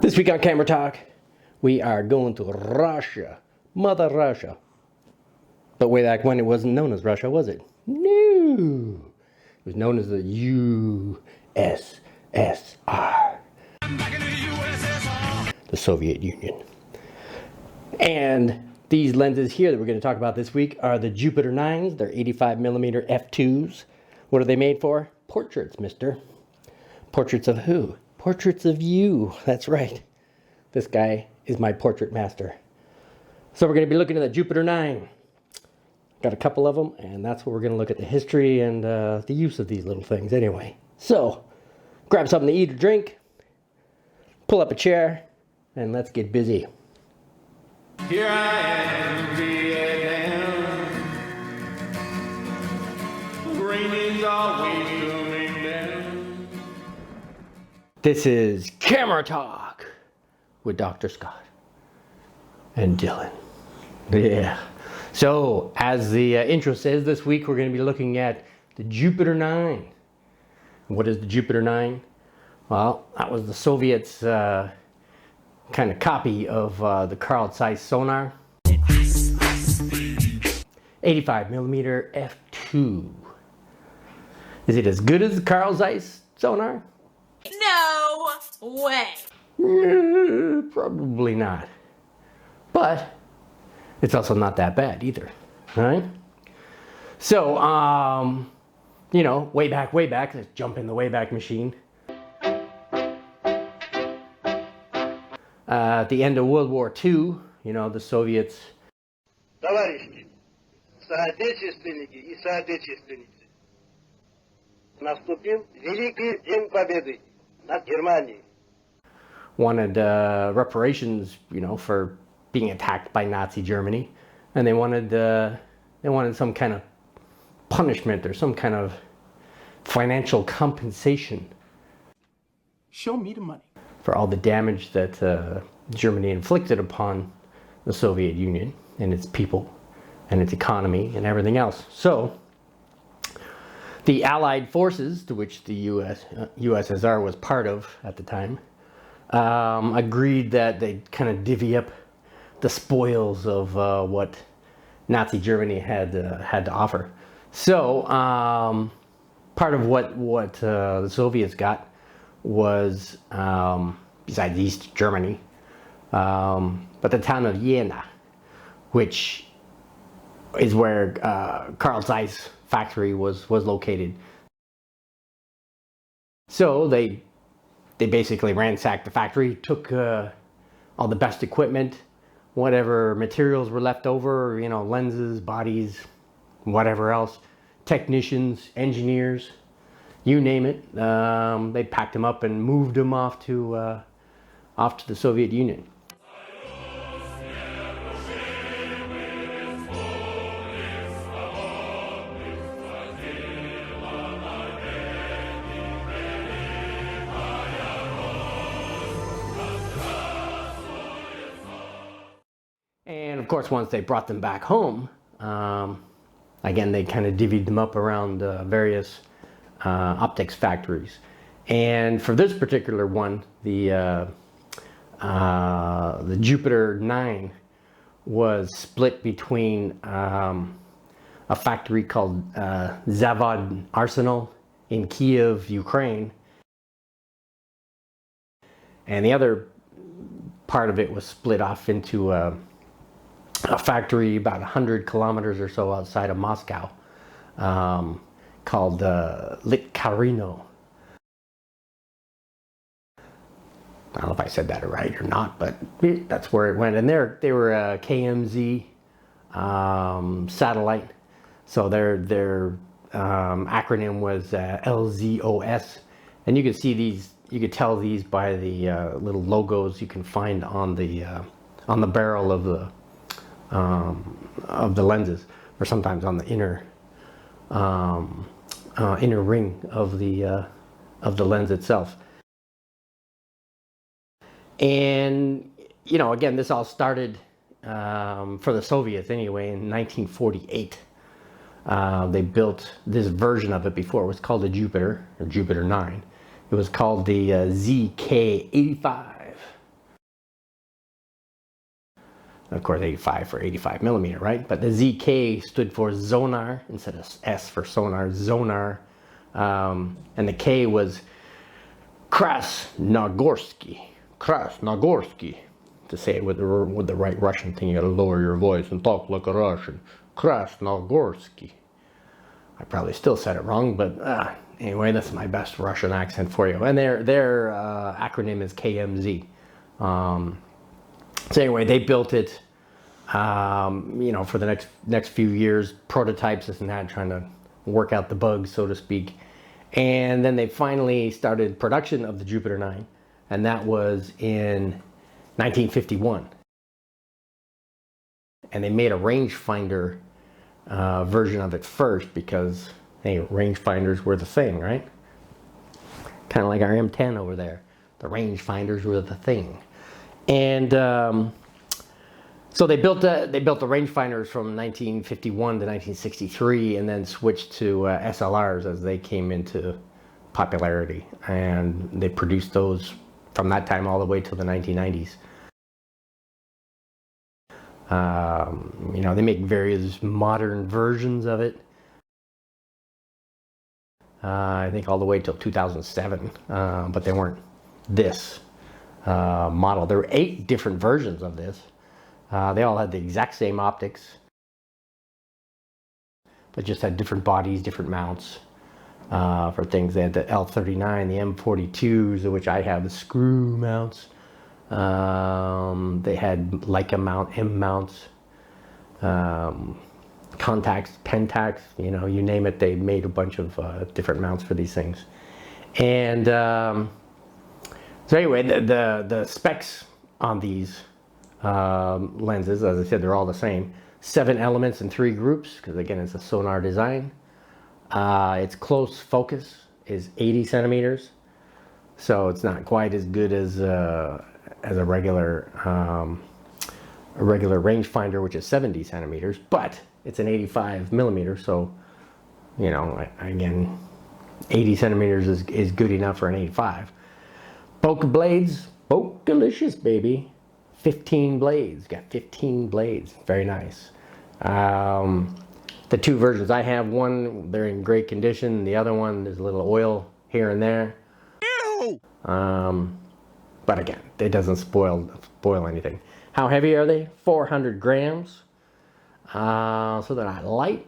This week on Camera Talk, we are going to Russia. Mother Russia. But way back when, it wasn't known as Russia, was it? No. It was known as the USSR. The Soviet Union. And these lenses here that we're going to talk about this week are the Jupiter 9s. They're 85mm f2s. What are they made for? Portraits, mister. Portraits of who? Portraits of you. That's right. This guy is my portrait master. So we're going to be looking at the Jupiter 9. Got a couple of them, and that's what we're going to look at, the history and the use of these little things anyway. So, grab something to eat or drink, pull up a chair, and let's get busy. Here I am, Vietnam. Rain is always coming down. This is Camera Talk with Dr. Scott and Dylan. Yeah. So, as the intro says, this week we're going to be looking at the Jupiter 9. What is the Jupiter 9? Well, that was the Soviets' kind of copy of the Carl Zeiss sonar. 85mm f2. Is it as good as the Carl Zeiss sonar? No way. Probably not. But it's also not that bad either, right? So, you know, way back, let's jump in the Wayback Machine. At the end of World War II, you know, the Soviets... Товарищи, соотечественники и соотечественницы, наступил великий день победы над Германией. wanted reparations, you know, for being attacked by Nazi Germany, and they wanted some kind of punishment or some kind of financial compensation. Show me the money. For all the damage that Germany inflicted upon the Soviet Union and its people and its economy and everything else. So the Allied forces, to which the USSR was part of at the time, agreed that they'd kind of divvy up the spoils of what Nazi Germany had to offer. So part of what the Soviets got was, besides East Germany, but the town of Jena, which is where Carl Zeiss factory was located. So they basically ransacked the factory, took all the best equipment, whatever materials were left over, you know, lenses, bodies, whatever else, technicians, engineers, you name it. They packed them up and moved them off to the Soviet Union. And of course, once they brought them back home, again, they kind of divvied them up around various optics factories. And for this particular one, the Jupiter 9 was split between a factory called Zavod Arsenal in Kiev, Ukraine, and the other part of it was split off into a factory about 100 kilometers or so outside of Moscow, called Litkarino. I don't know if I said that right or not, but that's where it went. And they were a KMZ satellite, so their acronym was LZOS. And you can see these, you could tell these by the little logos you can find on the barrel of the lenses, or sometimes on the inner ring of the lens itself. And you know, again, this all started for the Soviets anyway in 1948. They built this version of it before. It was called the Jupiter, or Jupiter 9. It was called the ZK-85. Of course, 85 for 85 millimeter, right? But the ZK stood for Zonar instead of S for sonar, Zonar. And the K was Krasnogorsky. Krasnogorsky. To say it with the right Russian thing, you gotta lower your voice and talk like a Russian. Krasnogorsky. I probably still said it wrong, but anyway, that's my best Russian accent for you. And their acronym is KMZ. So anyway, they built it, for the next few years, prototypes, this and that, trying to work out the bugs, so to speak. And then they finally started production of the Jupiter 9, and that was in 1951. And they made a rangefinder version of it first because, hey, rangefinders were the thing, right? Kind of like our M10 over there. The rangefinders were the thing. And so they built the rangefinders from 1951 to 1963, and then switched to SLRs as they came into popularity. And they produced those from that time all the way till the 1990s. They make various modern versions of it. I think all the way till 2007, but they weren't this model. There were 8 different versions of this. They all had the exact same optics, but just had different bodies, different mounts for things. They had the L39, the M42s, which I have, the screw mounts. They had Leica mount, M mounts, contacts, Pentax, you name it. They made a bunch of different mounts for these things. And so anyway, the specs on these lenses, as I said, they're all the same. 7 elements in 3 groups, because again, it's a sonar design. Its close focus is 80 centimeters, so it's not quite as good as a regular rangefinder, which is 70 centimeters, but it's an 85 millimeter, so again, 80 centimeters is good enough for an 85. Bokeh blades, Bokelicious, baby. 15 blades, got 15 blades, very nice. The 2 versions I have, one, they're in great condition. The other one, there's a little oil here and there. Ew! But again, it doesn't spoil anything. How heavy are they? 400 grams. So they're not light,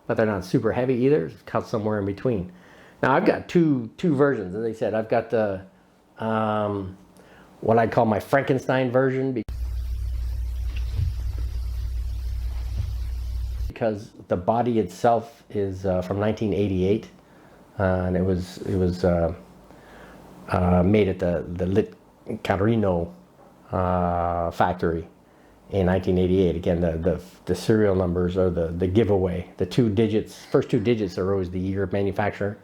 but they're not super heavy either. It's cut somewhere in between. Now I've got two versions. As I said, I've got the what I call my Frankenstein version, because the body itself is from 1988, and it was made at the Lit Carino factory in 1988. Again, the serial numbers are the giveaway. The first two digits are always the year of manufacture.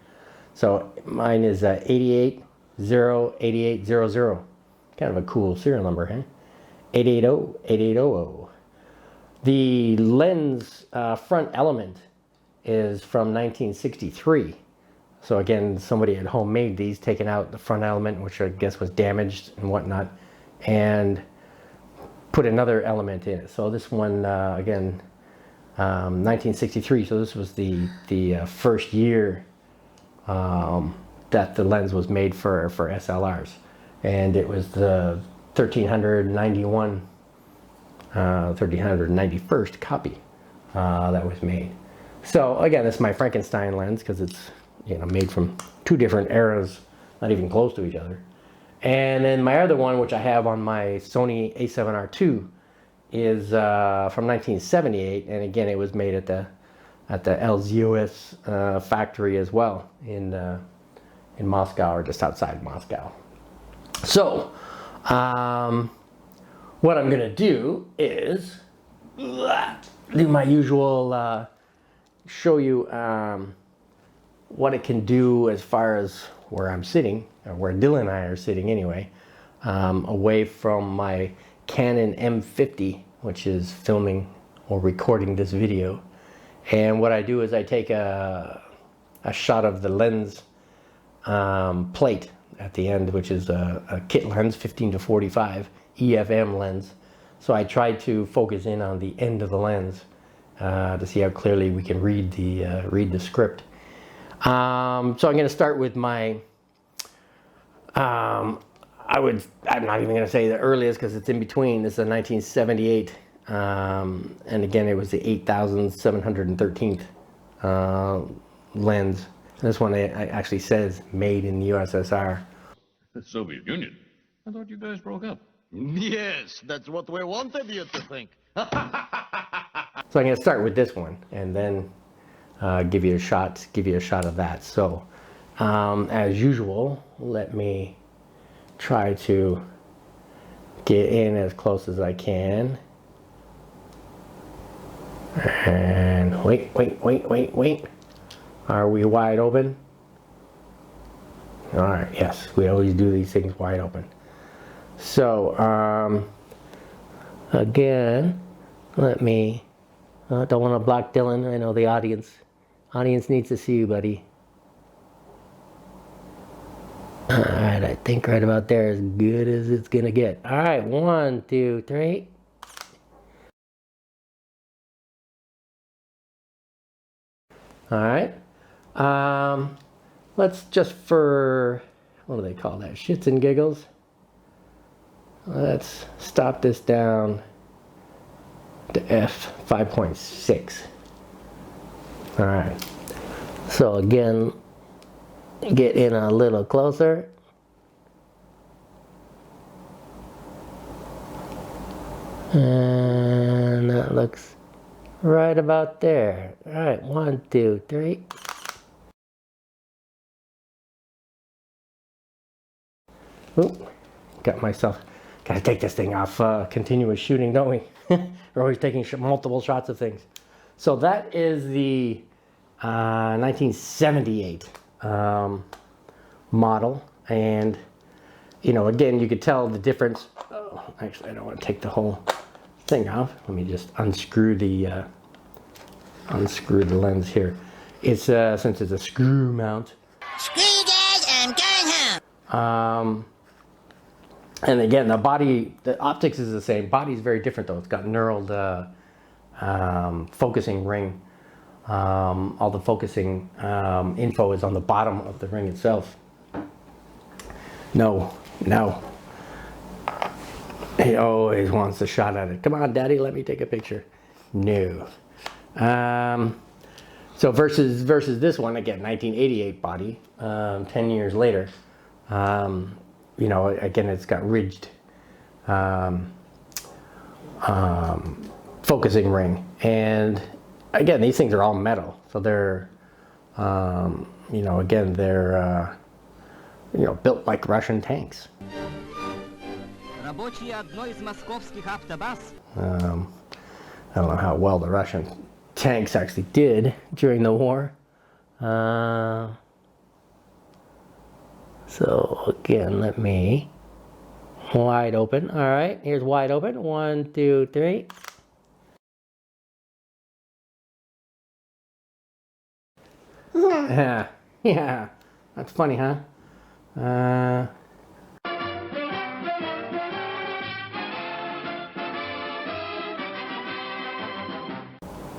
So mine is 88008800. Kind of a cool serial number, huh? 8808800. The lens front element is from 1963. So again, somebody at home made these, taken out the front element, which I guess was damaged and whatnot, and put another element in it. So this one, again, 1963. So this was the first year that the lens was made for SLRs. And it was the 1391st copy that was made. So again, it's my Frankenstein lens because it's made from 2 different eras, not even close to each other. And then my other one, which I have on my Sony A7R II, is from 1978, and again, it was made at the LZOS factory as well in Moscow, or just outside Moscow. So, what I'm going to do is do my usual, show you what it can do as far as where I'm sitting, or where Dylan and I are sitting anyway, away from my Canon M50, which is filming or recording this video. And what I do is I take a shot of the lens plate at the end, which is a kit lens, 15 to 45 EFM lens, So I tried to focus in on the end of the lens to see how clearly we can read the script. So I'm going to start with my, I'm not even going to say the earliest because it's in between. This is a 1978. And again, it was the 8713th lens. This one actually says made in the USSR. The Soviet Union? I thought you guys broke up. Yes, that's what we wanted you to think. So I'm going to start with this one and then give you a shot of that. So as usual, let me try to get in as close as I can. And wait. Are we wide open? All right, yes, we always do these things wide open. So again, let me, don't want to block Dylan. I know the audience needs to see you, buddy. All right, I think right about there is good as it's gonna get. All right, 1, 2, 3. All right, let's just for, what do they call that? Shits and giggles. Let's stop this down to f5.6. All right, so again, get in a little closer. And that looks right about there. All right, 1, 2, 3. Oop, got myself, gotta take this thing off continuous shooting, don't we? We're always taking multiple shots of things. So that is the 1978 model, and you know, again, you could tell the difference. Oh, actually, I don't want to take the whole thing off. Let me just unscrew the lens here. It's since it's a screw mount. Screw you guys, I'm going home. And again, the body, the optics is the same. Body's very different though. It's got knurled focusing ring. All the focusing info is on the bottom of the ring itself. No. He always wants a shot at it. Come on, Daddy, let me take a picture. No. So versus this one, again, 1988 body, 10 years later. You know, again, it's got ridged focusing ring. And again, these things are all metal. So they're, you know, again, they're, you know, built like Russian tanks. I don't know how well the Russian tanks actually did during the war. So again, let me wide open. All right, here's wide open. 1, 2, 3. Yeah, that's funny, huh?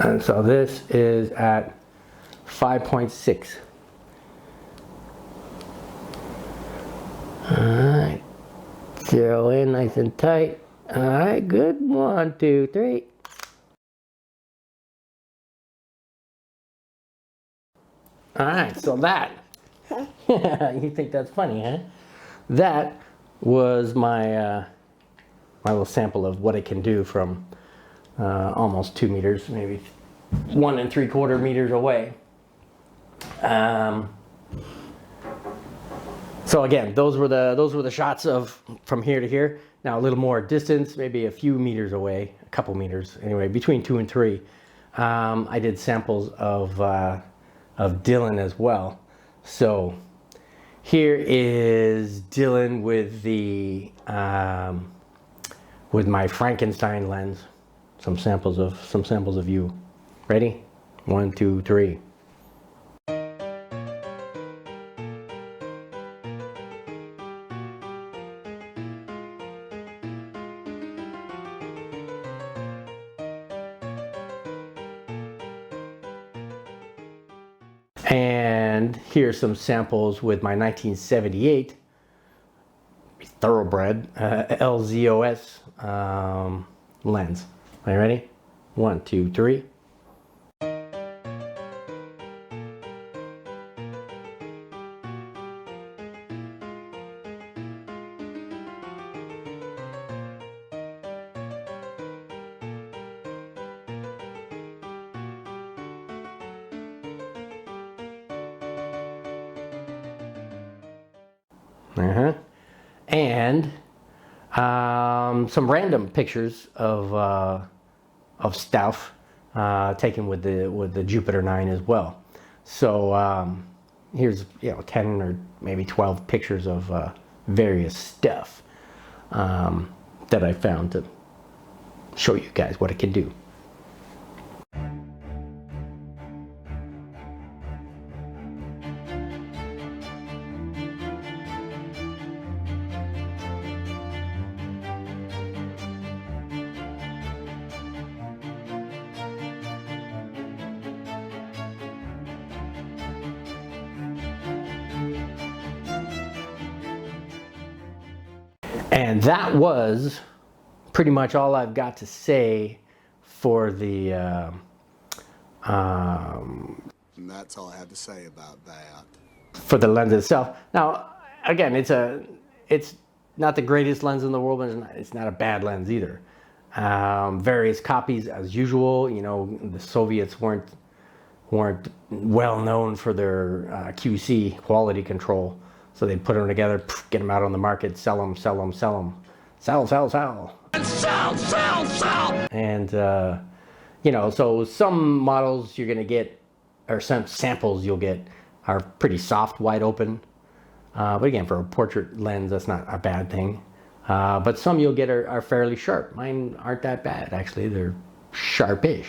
And so this is at 5.6. Alright, zero in nice and tight. Alright, good. 1, 2, 3. Alright, so that, you think that's funny, huh? That was my, my little sample of what it can do from almost 2 meters, maybe 1 3/4 meters away. So again, those were the shots of from here to here. Now a little more distance, maybe a few meters away, a couple meters anyway, between 2 and 3. I did samples of Dylan as well. So here is Dylan with the with my Frankenstein lens. Some samples of you. Ready? 1, 2, 3. And here's some samples with my 1978 Thoroughbred LZOS lens. Are you ready? 1, 2, 3. And some random pictures of stuff taken with the Jupiter 9 as well. So here's 10 or maybe 12 pictures of various stuff that I found to show you guys what it can do. And that was pretty much all I've got to say for the And that's all I have to say about that. for the lens itself. Now, again, it's not the greatest lens in the world, but it's not a bad lens either. Various copies as usual. You know, the Soviets weren't well known for their QC, quality control. So they'd put them together, get them out on the market, sell them. And, you know, so some models you're going to get, or some samples you'll get, are pretty soft, wide open. But again, for a portrait lens, that's not a bad thing. But some you'll get are fairly sharp. Mine aren't that bad, actually. They're sharpish.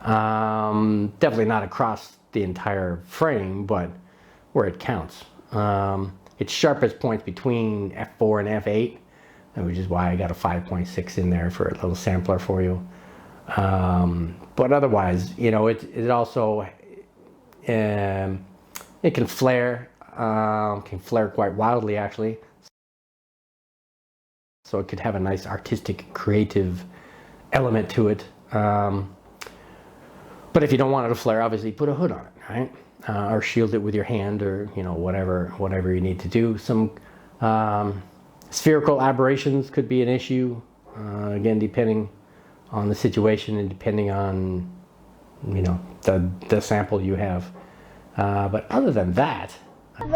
Definitely not across the entire frame, but where it counts. Its sharpest points between f4 and f8, which is why I got a 5.6 in there for a little sampler for you. But otherwise, you know, it also it can flare quite wildly, actually. So it could have a nice artistic, creative element to it. But if you don't want it to flare, obviously put a hood on it, right? Or shield it with your hand, or you know, whatever you need to do. Some spherical aberrations could be an issue, again, depending on the situation and depending on, you know, the sample you have. But other than that, it's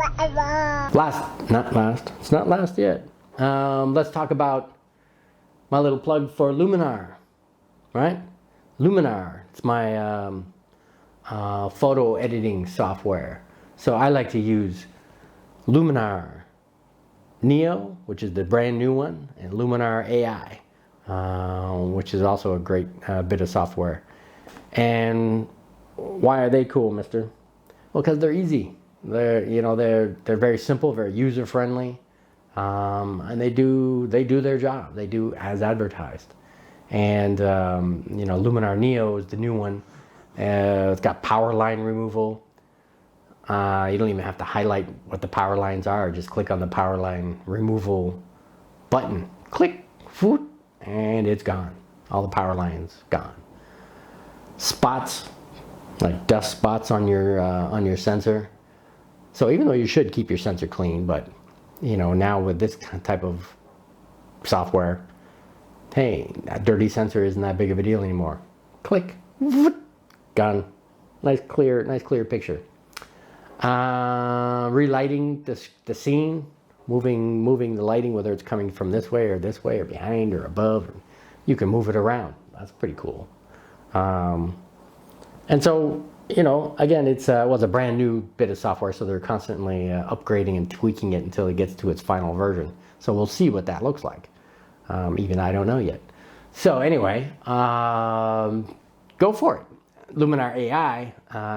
not last yet. Let's talk about my little plug for Luminar, right? Luminar, it's my photo editing software. So I like to use Luminar Neo, which is the brand new one, and Luminar AI, which is also a great bit of software. And why are they cool, mister? Well, because they're easy. They're very simple, very user friendly, and they do their job. They do as advertised. And you know, Luminar Neo is the new one. It's got power line removal. You don't even have to highlight what the power lines are. Just click on the power line removal button. Click, whoop, and it's gone. All the power lines gone. Spots, like dust spots on your sensor. So even though you should keep your sensor clean, but you know, now with this type of software, hey, that dirty sensor isn't that big of a deal anymore. Click, whoop, gone. Nice clear picture. Relighting the scene, moving the lighting, whether it's coming from this way or behind or above, you can move it around. That's pretty cool. And so, you know, again, it's a brand new bit of software, so they're constantly upgrading and tweaking it until it gets to its final version. So we'll see what that looks like. Even I don't know yet. So anyway, go for it. Luminar AI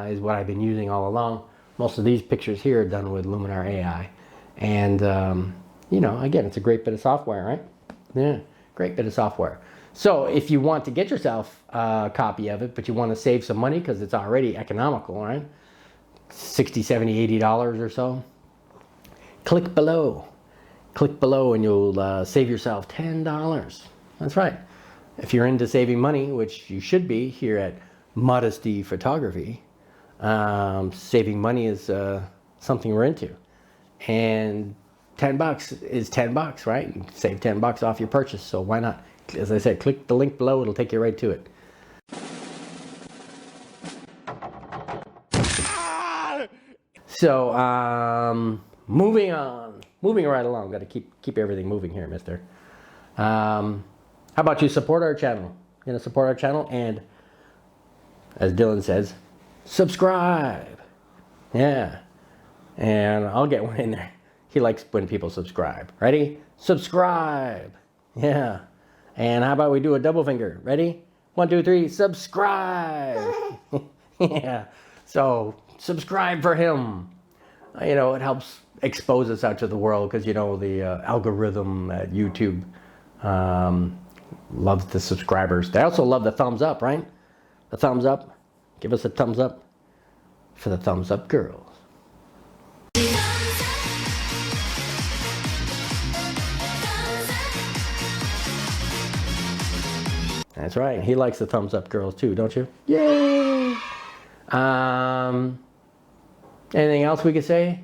is what I've been using all along. Most of these pictures here are done with Luminar AI. And, you know, again, it's a great bit of software, right? Yeah, great bit of software. So if you want to get yourself a copy of it, but you want to save some money because it's already economical, right? $60, $70, $80 or so. Click below. Click below and you'll save yourself $10. That's right. If you're into saving money, which you should be here at Modesty Photography, saving money is something we're into. And $10 is $10, right? You save $10 off your purchase, so why not? As I said, click the link below, it'll take you right to it. So, moving on. Moving right along. Got to keep everything moving here, mister. How about you support our channel? You know, support our channel and, as Dylan says, subscribe. Yeah. And I'll get one in there. He likes when people subscribe. Ready? Subscribe. Yeah. And how about we do a double finger? Ready? 1, 2, 3. Subscribe. Yeah. So subscribe for him. You know, it helps expose us out to the world because, you know, the algorithm at YouTube loves the subscribers. They also love the thumbs up, right? The thumbs up. Give us a thumbs up for the thumbs up girls. That's right. He likes the thumbs up girls too, don't you? Yay! Anything else we could say?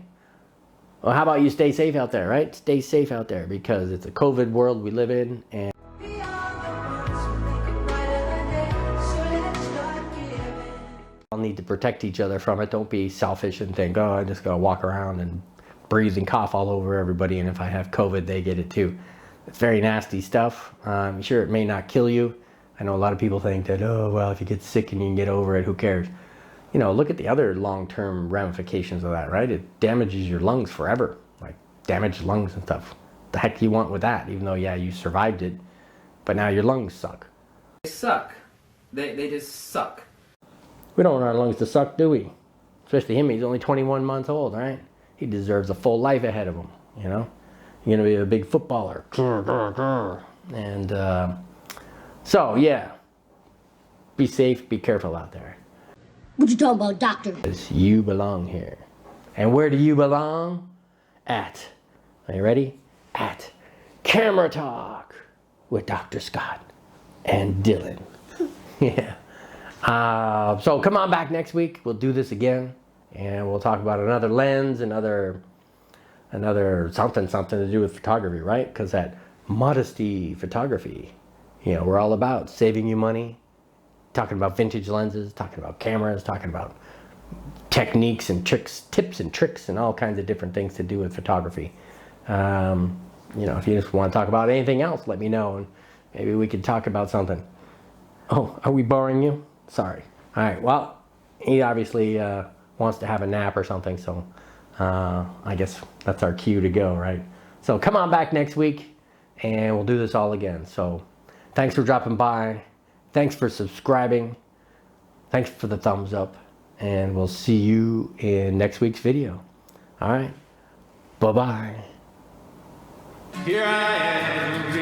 Well, how about you stay safe out there, right? Stay safe out there because it's a COVID world we live in, and all need to protect each other from it. Don't be selfish and think, oh, I just gotta walk around and breathe and cough all over everybody, and if I have COVID, they get it too. It's very nasty stuff. I'm sure it may not kill you. I know a lot of people think that, oh, well, if you get sick and you can get over it, who cares? You know, look at the other long-term ramifications of that, right? It damages your lungs forever, like damaged lungs and stuff. The heck do you want with that? Even though, yeah, you survived it, but now your lungs suck. They suck. They just suck. We don't want our lungs to suck, do we? Especially him, he's only 21 months old, right? He deserves a full life ahead of him, you know? You're gonna be a big footballer. And so, yeah, be safe, be careful out there. What you talking about, doctor? Because you belong here. And where do you belong? At, are you ready? At Camera Talk with Dr. Scott and Dylan. Yeah. So come on back next week. We'll do this again. And we'll talk about another lens, another something to do with photography, right? Because at Modesty Photography, you know, we're all about saving you money, talking about vintage lenses, talking about cameras, talking about techniques and tricks, tips and tricks, and all kinds of different things to do with photography. You know, if you just want to talk about anything else, let me know, and maybe we could talk about something. Oh, are we boring you? Sorry. All right, well, he obviously wants to have a nap or something, so I guess that's our cue to go, right? So come on back next week, and we'll do this all again. So thanks for dropping by. Thanks for subscribing. Thanks for the thumbs up. And we'll see you in next week's video. All right. Bye-bye. Here I am,